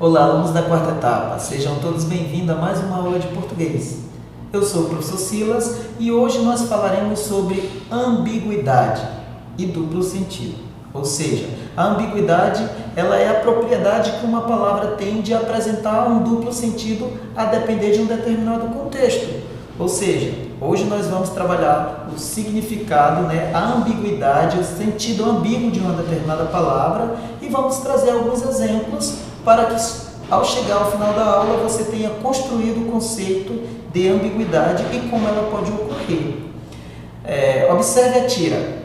Olá, alunos da quarta etapa, sejam todos bem-vindos a mais uma aula de português. Eu sou o professor Silas e hoje nós falaremos sobre ambiguidade e duplo sentido. Ou seja, a ambiguidade ela é a propriedade que uma palavra tem de apresentar um duplo sentido a depender de um determinado contexto. Ou seja, hoje nós vamos trabalhar o significado, a ambiguidade, o sentido ambíguo de uma determinada palavra e vamos trazer alguns exemplos para que, ao chegar ao final da aula, você tenha construído o conceito de ambiguidade e como ela pode ocorrer. Observe a tira.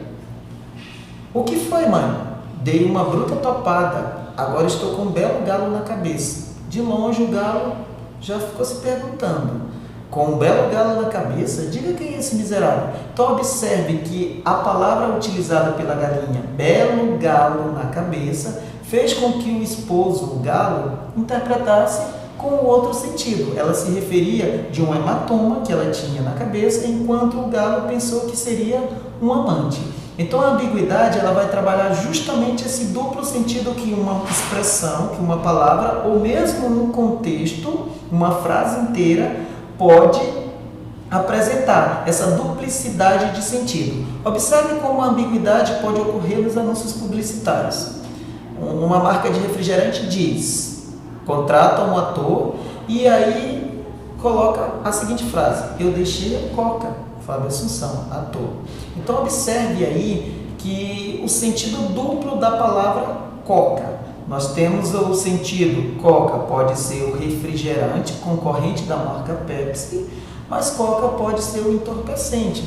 O que foi, mãe? Dei uma bruta topada, agora estou com um belo galo na cabeça. De longe o galo já ficou se perguntando. Com um belo galo na cabeça, diga quem é esse miserável. Então observe que a palavra utilizada pela galinha, belo galo na cabeça, fez com que o esposo, o galo, interpretasse com o outro sentido. Ela se referia de um hematoma que ela tinha na cabeça, enquanto o galo pensou que seria um amante. Então a ambiguidade ela vai trabalhar justamente esse duplo sentido que uma expressão, que uma palavra, ou mesmo um contexto, uma frase inteira, pode apresentar essa duplicidade de sentido. Observe como a ambiguidade pode ocorrer nos anúncios publicitários. Uma marca de refrigerante diz, contrata um ator e aí coloca a seguinte frase: eu deixei a Coca, Fábio Assunção, ator. Então observe aí que o sentido duplo da palavra Coca. Nós temos o sentido Coca pode ser o refrigerante concorrente da marca Pepsi, mas Coca pode ser o entorpecente,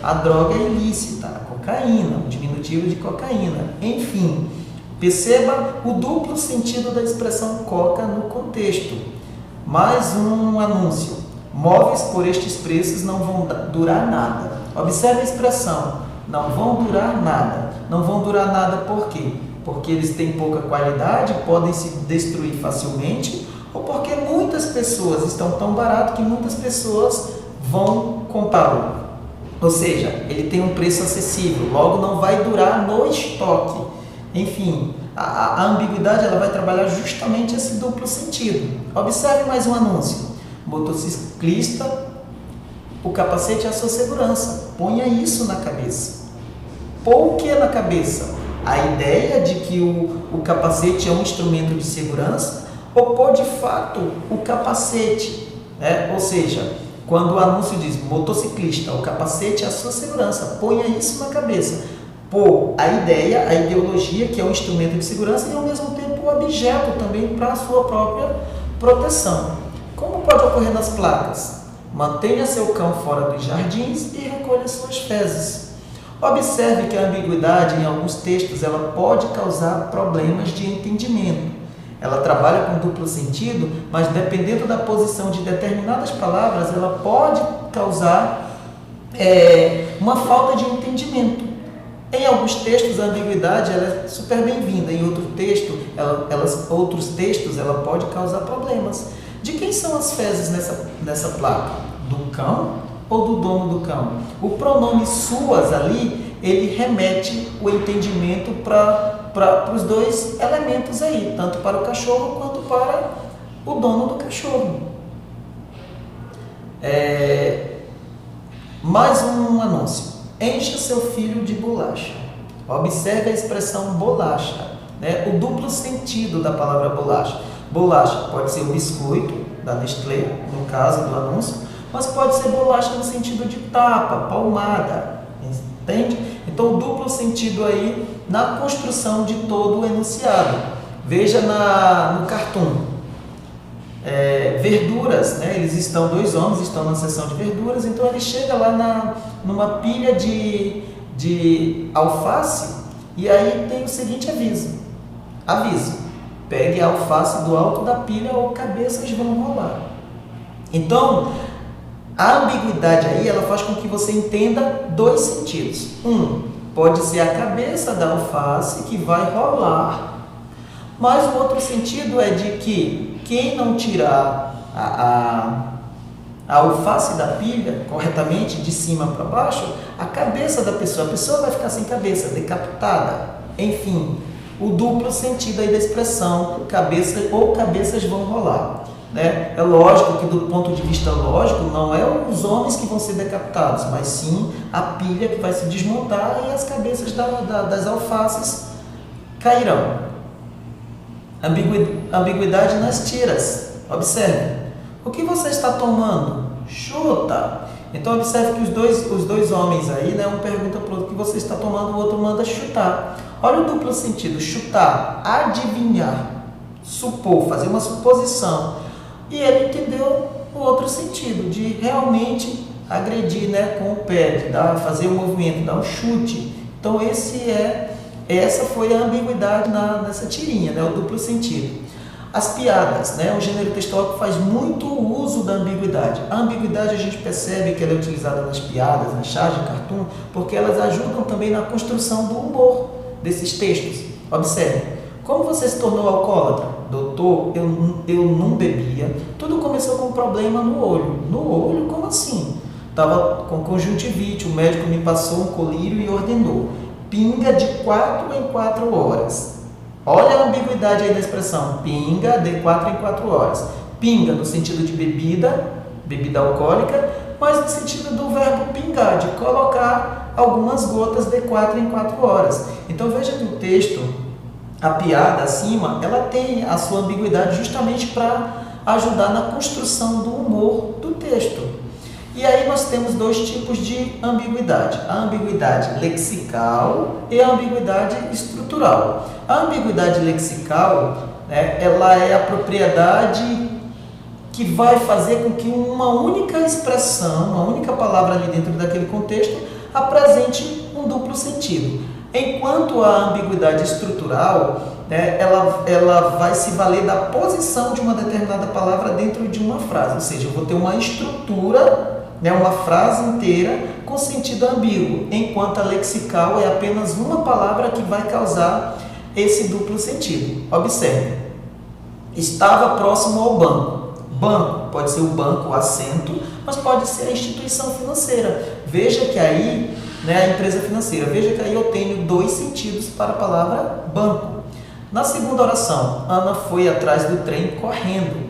a droga ilícita, a cocaína, o diminutivo de cocaína. Enfim, perceba o duplo sentido da expressão Coca no contexto. Mais um anúncio. Móveis por estes preços não vão durar nada. Observe a expressão, não vão durar nada. Não vão durar nada por quê? Porque eles têm pouca qualidade, podem se destruir facilmente, ou porque muitas pessoas estão tão barato que muitas pessoas vão comprá-lo. Ou seja, ele tem um preço acessível, logo não vai durar no estoque. Enfim, a ambiguidade ela vai trabalhar justamente esse duplo sentido. Observe mais um anúncio. Motociclista, o capacete é a sua segurança. Ponha isso na cabeça. Põe o que na cabeça? A ideia de que o capacete é um instrumento de segurança ou pôr de fato o capacete, Ou seja, quando o anúncio diz motociclista, o capacete é a sua segurança, ponha isso na cabeça. Pôr a ideia, a ideologia que é um instrumento de segurança e ao mesmo tempo o objeto também para a sua própria proteção. Como pode ocorrer nas placas? Mantenha seu cão fora dos jardins e recolha suas fezes. Observe que a ambiguidade em alguns textos ela pode causar problemas de entendimento. Ela trabalha com duplo sentido, mas dependendo da posição de determinadas palavras, ela pode causar uma falta de entendimento. Em alguns textos a ambiguidade ela é super bem-vinda, em outros textos ela pode causar problemas. De quem são as fezes nessa placa? Do cão ou do dono do cão? O pronome suas ali, ele remete o entendimento para os dois elementos aí, tanto para o cachorro quanto para o dono do cachorro. Mais um anúncio. Encha seu filho de bolacha. Observe a expressão bolacha, o duplo sentido da palavra bolacha. Bolacha pode ser o biscoito da Nestlé, no caso do anúncio, mas pode ser bolacha no sentido de tapa, palmada, entende? Então, o duplo sentido aí na construção de todo o enunciado. Veja no cartoon. Verduras, dois homens estão na seção de verduras, então ele chega lá numa pilha de alface e aí tem o seguinte aviso, pegue a alface do alto da pilha ou cabeças vão rolar. Então, a ambiguidade aí, ela faz com que você entenda dois sentidos. Pode ser a cabeça da alface que vai rolar, mas o outro sentido é de que quem não tirar a alface da pilha corretamente, de cima para baixo, a cabeça da pessoa, a pessoa vai ficar sem cabeça, decapitada. Enfim, o duplo sentido aí da expressão cabeça ou cabeças vão rolar. Né? É lógico que do ponto de vista lógico não é os homens que vão ser decapitados, mas sim a pilha que vai se desmontar e as cabeças das alfaces cairão. Ambiguidade nas tiras. Observe. O que você está tomando? Chuta. Então observe que os dois homens aí, né, um pergunta para o outro o que você está tomando, o outro manda chutar. Olha o duplo sentido. Chutar, adivinhar, supor, fazer uma suposição. E ele entendeu o outro sentido, de realmente agredir, né, com o pé, de fazer o movimento, dar um chute. Então essa foi a ambiguidade nessa tirinha, né, o duplo sentido. As piadas, né, o gênero textual que faz muito uso da ambiguidade. A ambiguidade a gente percebe que ela é utilizada nas piadas, nas charges de cartoon, porque elas ajudam também na construção do humor desses textos. Observe. Como você se tornou alcoólatra? Doutor, eu não bebia. Tudo começou com um problema no olho. No olho? Como assim? Estava com conjuntivite, o médico me passou um colírio e ordenou. Pinga de 4 em 4 horas. Olha a ambiguidade aí da expressão. Pinga de 4 em 4 horas. Pinga no sentido de bebida alcoólica, mas no sentido do verbo pingar, de colocar algumas gotas de 4 em 4 horas. Então veja que o texto, a piada acima, ela tem a sua ambiguidade justamente para ajudar na construção do humor do texto. E aí nós temos dois tipos de ambiguidade. A ambiguidade lexical e a ambiguidade estrutural. A ambiguidade lexical, né, ela é a propriedade que vai fazer com que uma única expressão, uma única palavra ali dentro daquele contexto, apresente um duplo sentido. Enquanto a ambiguidade estrutural, né, ela vai se valer da posição de uma determinada palavra dentro de uma frase. Ou seja, eu vou ter uma estrutura, né, uma frase inteira com sentido ambíguo, enquanto a lexical é apenas uma palavra que vai causar esse duplo sentido. Observe. Estava próximo ao banco. Banco pode ser o banco, o assento, mas pode ser a instituição financeira. Veja que aí, né, a empresa financeira. Veja que aí eu tenho dois sentidos para a palavra banco. Na segunda oração, Ana foi atrás do trem correndo.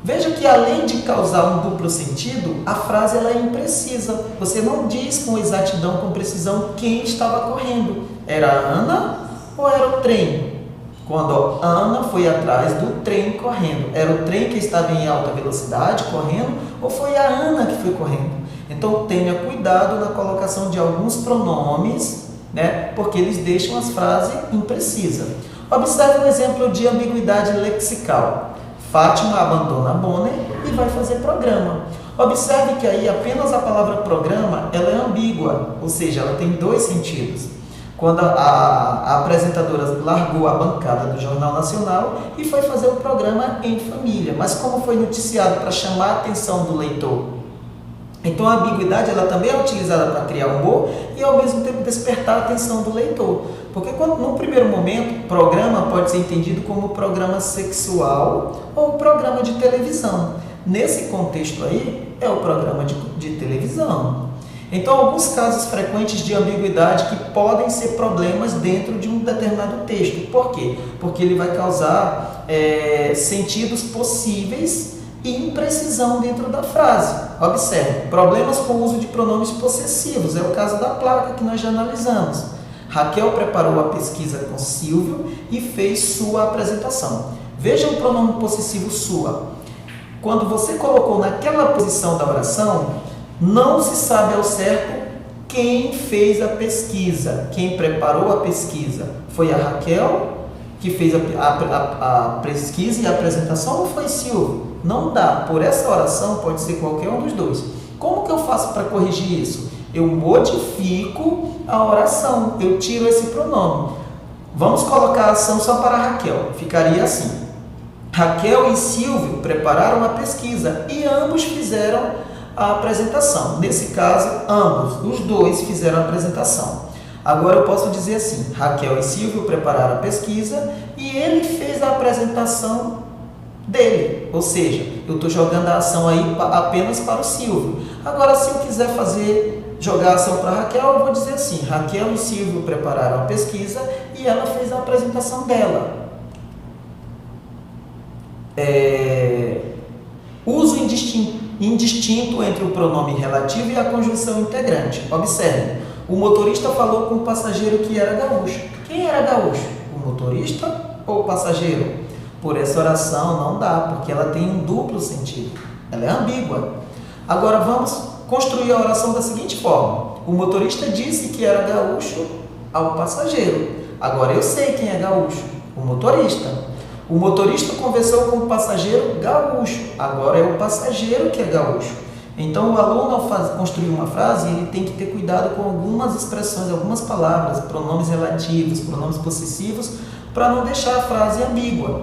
Veja que além de causar um duplo sentido, a frase ela é imprecisa. Você não diz com exatidão, com precisão quem estava correndo. Era a Ana ou era o trem? Quando Ana foi atrás do trem correndo. Era o trem que estava em alta velocidade correndo ou foi a Ana que foi correndo? Então tenha cuidado na colocação de alguns pronomes, né, porque eles deixam as frases imprecisas. Observe um exemplo de ambiguidade lexical. Fátima abandona Bonner e vai fazer programa. Observe que aí apenas a palavra programa ela é ambígua, ou seja, ela tem dois sentidos. Quando a apresentadora largou a bancada do Jornal Nacional e foi fazer o programa em família, mas como foi noticiado para chamar a atenção do leitor. Então a ambiguidade ela também é utilizada para criar humor e ao mesmo tempo despertar a atenção do leitor. Porque no primeiro momento, programa pode ser entendido como programa sexual ou programa de televisão. Nesse contexto aí, é o programa de televisão. Então, alguns casos frequentes de ambiguidade que podem ser problemas dentro de um determinado texto. Por quê? Porque ele vai causar sentidos possíveis e imprecisão dentro da frase. Observe, problemas com o uso de pronomes possessivos. É o caso da placa que nós já analisamos. Raquel preparou a pesquisa com Silvio e fez sua apresentação. Veja o pronome possessivo sua. Quando você colocou naquela posição da oração, não se sabe ao certo quem fez a pesquisa, quem preparou a pesquisa. Foi a Raquel que fez a pesquisa e a apresentação ou foi Silvio? Não dá. Por essa oração pode ser qualquer um dos dois. Como que eu faço para corrigir isso? Eu modifico a oração, eu tiro esse pronome. Vamos colocar a ação só para Raquel. Ficaria assim. Raquel e Silvio prepararam a pesquisa e ambos fizeram a apresentação. Nesse caso, ambos, os dois fizeram a apresentação. Agora eu posso dizer assim, Raquel e Silvio prepararam a pesquisa e ele fez a apresentação dele. Ou seja, eu estou jogando a ação aí apenas para o Silvio. Agora, se eu quiser fazer jogar a ação para Raquel, eu vou dizer assim: Raquel e Silvio prepararam a pesquisa e ela fez a apresentação dela. Uso indistinto entre o pronome relativo e a conjunção integrante. Observe, o motorista falou com o passageiro que era gaúcho. Quem era gaúcho? O motorista ou o passageiro? Por essa oração não dá, porque ela tem um duplo sentido. Ela é ambígua. Agora vamos construir a oração da seguinte forma: o motorista disse que era gaúcho ao passageiro. Agora eu sei quem é gaúcho, o motorista. O motorista conversou com o passageiro gaúcho. Agora é o passageiro que é gaúcho. Então o aluno, ao construir uma frase, ele tem que ter cuidado com algumas expressões, algumas palavras, pronomes relativos, pronomes possessivos, para não deixar a frase ambígua.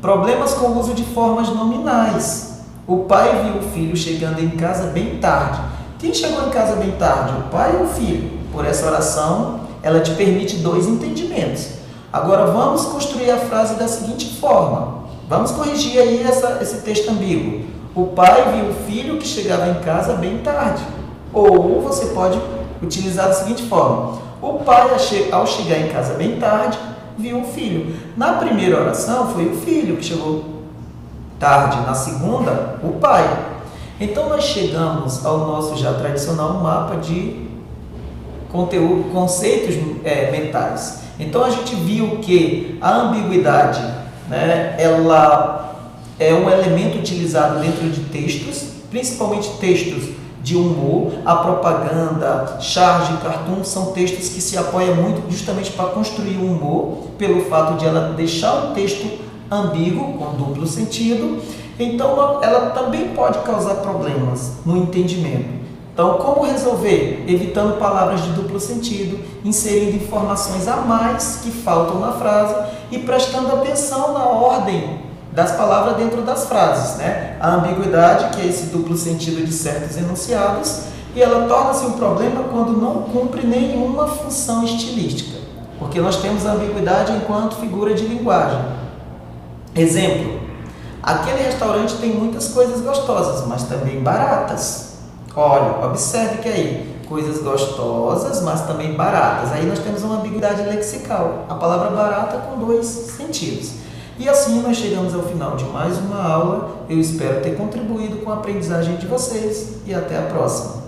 Problemas com o uso de formas nominais. O pai viu o filho chegando em casa bem tarde. Quem chegou em casa bem tarde, o pai ou o filho? Por essa oração, ela te permite dois entendimentos. Agora vamos construir a frase da seguinte forma. Vamos corrigir aí esse texto ambíguo. O pai viu o filho que chegava em casa bem tarde. Ou você pode utilizar da seguinte forma: o pai, ao chegar em casa bem tarde, viu o filho. Na primeira oração foi o filho que chegou tarde. Na segunda, o pai. Então nós chegamos ao nosso já tradicional mapa de conceitos mentais. Então a gente viu que a ambiguidade, né, ela é um elemento utilizado dentro de textos, principalmente textos de humor. A propaganda, charge, cartoon são textos que se apoiam muito justamente para construir o humor, pelo fato de ela deixar um texto ambíguo, com duplo sentido. Então ela também pode causar problemas no entendimento. Então, como resolver? Evitando palavras de duplo sentido, inserindo informações a mais que faltam na frase e prestando atenção na ordem das palavras dentro das frases, né? A ambiguidade, que é esse duplo sentido de certos enunciados, e ela torna-se um problema quando não cumpre nenhuma função estilística, porque nós temos a ambiguidade enquanto figura de linguagem. Exemplo: aquele restaurante tem muitas coisas gostosas, mas também baratas. Olha, observe que aí, coisas gostosas, mas também baratas. Aí nós temos uma ambiguidade lexical, a palavra barata com dois sentidos. E assim nós chegamos ao final de mais uma aula. Eu espero ter contribuído com a aprendizagem de vocês e até a próxima.